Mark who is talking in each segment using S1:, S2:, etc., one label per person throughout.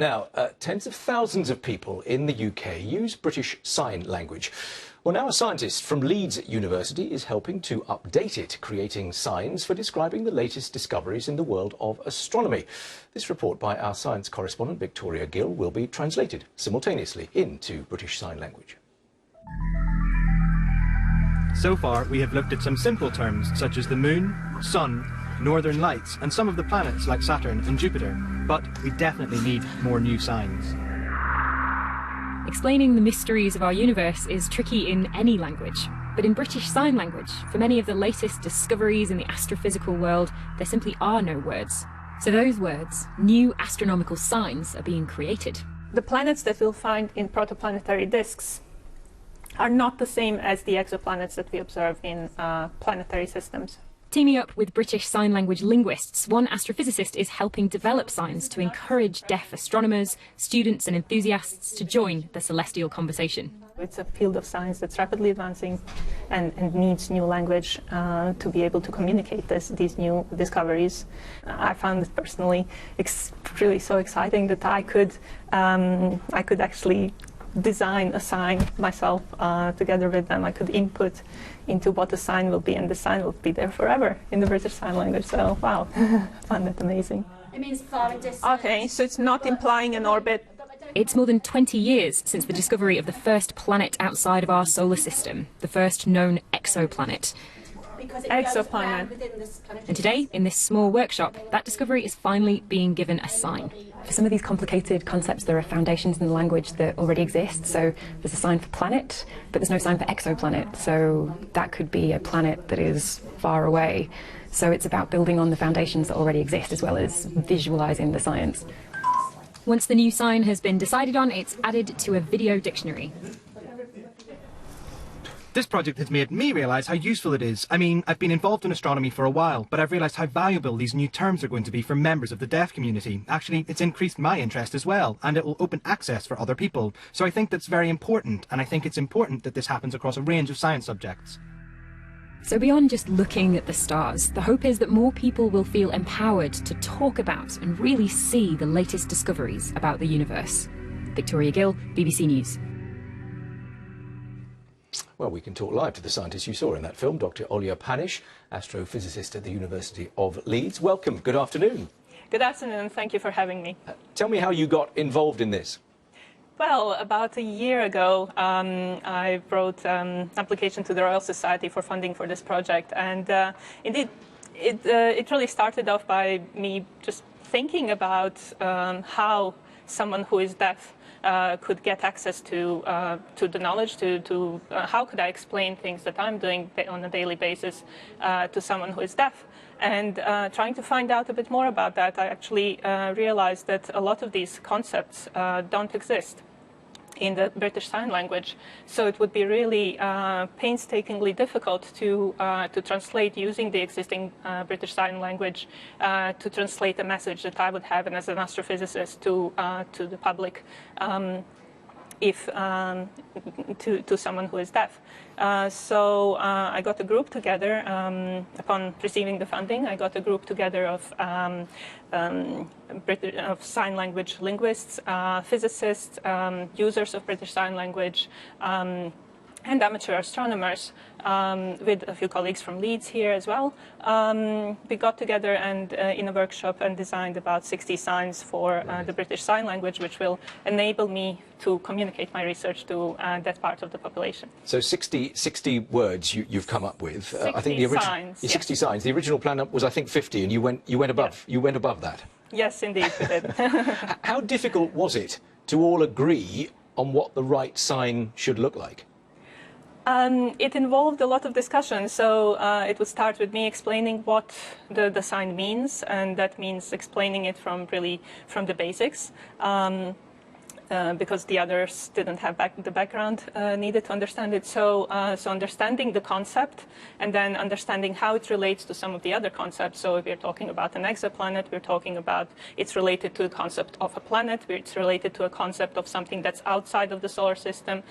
S1: Now, tens of thousands of people in the UK use British Sign Language. Well, now a scientist from Leeds University is helping to update it, creating signs for describing the latest discoveries in the world of astronomy. This report by our science correspondent Victoria Gill will be translated simultaneously into British Sign Language.
S2: So far, we have looked at some simple terms such as the Moon, Sun, Northern Lights, and some of the planets like Saturn and Jupiter. But we definitely need more new signs.
S3: Explaining the mysteries of our universe is tricky in any language. But in British Sign Language, for many of the latest discoveries in the astrophysical world, there simply are no words. So those words, new astronomical signs, are being created.
S4: The planets that we'll find in protoplanetary disks are not the same as the exoplanets that we observe in planetary systems.
S3: Teaming up with British Sign Language linguists, one astrophysicist is helping develop signs to encourage deaf astronomers, students and enthusiasts to join the celestial conversation.
S4: It's a field of science that's rapidly advancing and needs new language to be able to communicate these new discoveries. I found it personally really so exciting that I could actually design a sign myself together with them. I could input into what the sign will be, and the sign will be there forever in the British Sign Language. So, wow, I found that amazing.
S5: It means far and distant.
S4: Okay, so it's not implying an orbit.
S3: It's more than 20 years since the discovery of the first planet outside of our solar system, the first known exoplanet.
S4: Exoplanet.
S3: And today, in this small workshop, that discovery is finally being given a sign.
S6: For some of these complicated concepts, there are foundations in the language that already exist. So there's a sign for planet, but there's no sign for exoplanet. So that could be a planet that is far away. So it's about building on the foundations that already exist, as well as visualizing the science.
S3: Once the new sign has been decided on, it's added to a video dictionary.
S2: This project has made me realise how useful it is. I mean, I've been involved in astronomy for a while, but I've realised how valuable these new terms are going to be for members of the deaf community. Actually, it's increased my interest as well, and it will open access for other people. So I think that's very important, and I think it's important that this happens across a range of science subjects.
S3: So beyond just looking at the stars, the hope is that more people will feel empowered to talk about and really see the latest discoveries about the universe. Victoria Gill, BBC News.
S1: Well, we can talk live to the scientist you saw in that film, Dr. Olya Panish, astrophysicist at the University of Leeds. Welcome. Good afternoon.
S4: Good afternoon. Thank you for having me.
S1: Tell me how you got involved in this.
S4: Well, about a year ago, I wrote an application to the Royal Society for funding for this project, and indeed, it really started off by me just thinking about how someone who is deaf could get access to the knowledge, to how could I explain things that I'm doing on a daily basis to someone who is deaf. And trying to find out a bit more about that, I actually realized that a lot of these concepts don't exist in the British Sign Language. So it would be really painstakingly difficult to translate using the existing British Sign Language to translate a message that I would have and as an astrophysicist to the public to someone who is deaf. So I got a group together upon receiving the funding. I got a group together of sign language linguists, physicists, users of British Sign Language, and amateur astronomers, with a few colleagues from Leeds here as well. We got together and in a workshop and designed about 60 signs for the British Sign Language, which will enable me to communicate my research to that part of the population.
S1: So 60 words you've come up with.
S4: 60
S1: I think the original
S4: signs,
S1: 60 signs. The original plan was, I think, 50, and you went above.
S4: Yes.
S1: You went above that.
S4: Yes, indeed, we did.
S1: How difficult was it to all agree on what the right sign should look like?
S4: It involved a lot of discussion. So it would start with me explaining what the sign means, and that means explaining it from the basics. because the others didn't have the background needed to understand it. So understanding the concept and then understanding how it relates to some of the other concepts. So if we're talking about an exoplanet, we're talking about it's related to the concept of a planet, it's related to a concept of something that's outside of the solar system,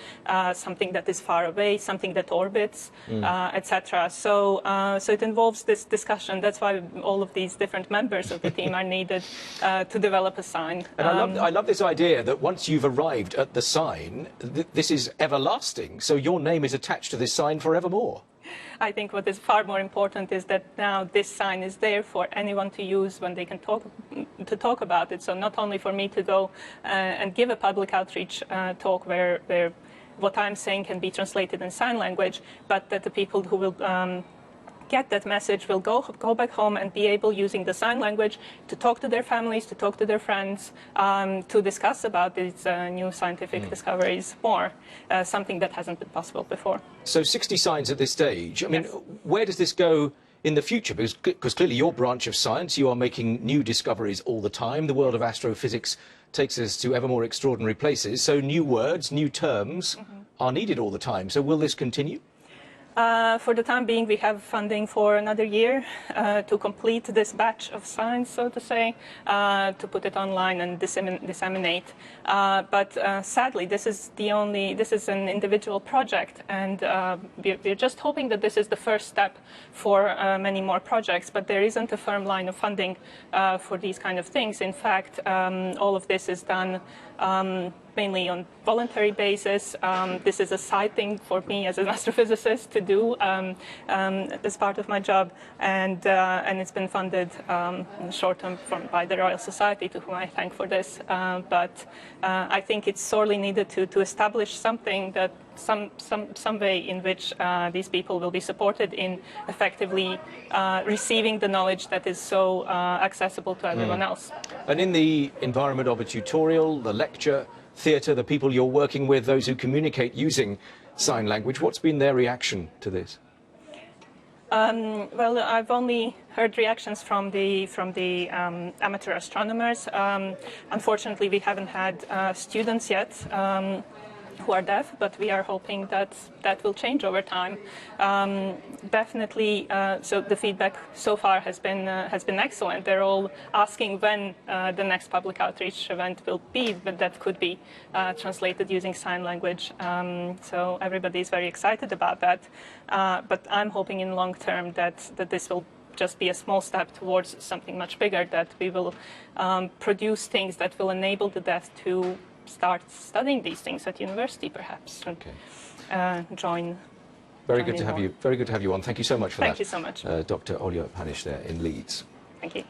S4: something that is far away, something that orbits, etc. So it involves this discussion. That's why all of these different members of the team are needed to develop a sign.
S1: And I love this idea that once you've arrived at the sign, this is everlasting. So your name is attached to this sign forevermore.
S4: I think what is far more important is that now this sign is there for anyone to use when they can talk about it. So not only for me to go and give a public outreach talk where what I'm saying can be translated in sign language, but that the people who will get that message will go back home and be able, using the sign language, to talk to their families, to talk to their friends, to discuss about these new scientific discoveries more, something that hasn't been possible before.
S1: So 60 signs at this stage. I mean,
S4: Yes.
S1: where does this go in the future? Because clearly your branch of science, you are making new discoveries all the time. The world of astrophysics takes us to ever more extraordinary places. So new words, new terms are needed all the time. So will this continue?
S4: For the time being, we have funding for another year to complete this batch of science, so to say, to put it online and disseminate. But sadly, this is an individual project, and we're just hoping that this is the first step for many more projects. But there isn't a firm line of funding for these kind of things. In fact, all of this is done mainly on voluntary basis. This is a side thing for me as an astrophysicist to do as part of my job, and it's been funded short term by the Royal Society, to whom I thank for this. But I think it's sorely needed to establish something that some way in which these people will be supported in effectively receiving the knowledge that is so accessible to everyone else.
S1: And in the environment of a tutorial, the lecture, theatre, the people you're working with, those who communicate using sign language, what's been their reaction to this?
S4: Well, I've only heard reactions from the amateur astronomers. Unfortunately, we haven't had students yet who are deaf, but we are hoping that that will change over time. Definitely, so the feedback so far has been excellent. They're all asking when the next public outreach event will be, but that could be translated using sign language. So everybody is very excited about that. But I'm hoping in long term that this will just be a small step towards something much bigger, that we will produce things that will enable the deaf to start studying these things at university, perhaps.
S1: Okay.
S4: Join.
S1: Very good to have you. Very good to have you on. Thank you so much for that.
S4: Thank you so much.
S1: Dr. Olya Panish there in Leeds.
S4: Thank you.